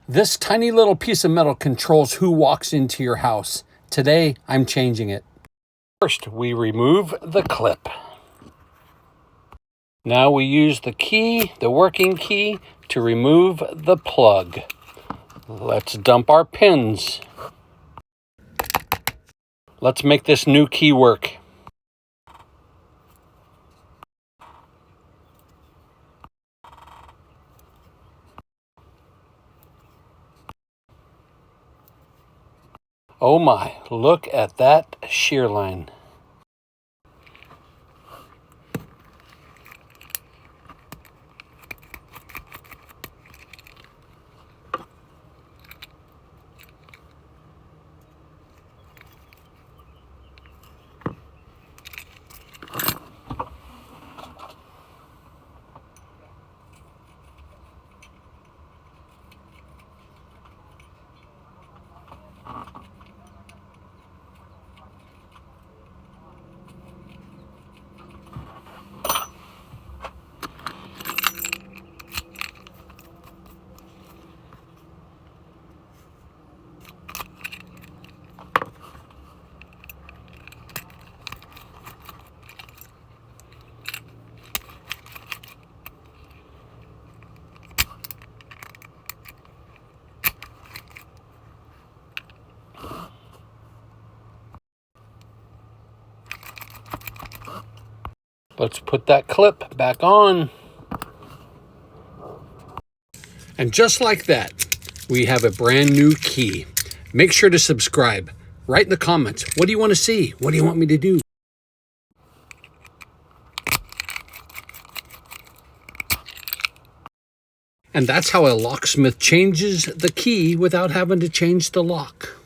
This tiny little piece of metal controls who walks into your house. Today, I'm changing it. First, we remove the clip. Now we use the key, the working key, to remove the plug. Let's dump our pins. Let's make this new key work. Oh my, look at that shear line. Let's put that clip back on. And just like that, we have a brand new key. Make sure to subscribe. Write in the comments, what do you want to see? What do you want me to do? And that's how a locksmith changes the key without having to change the lock.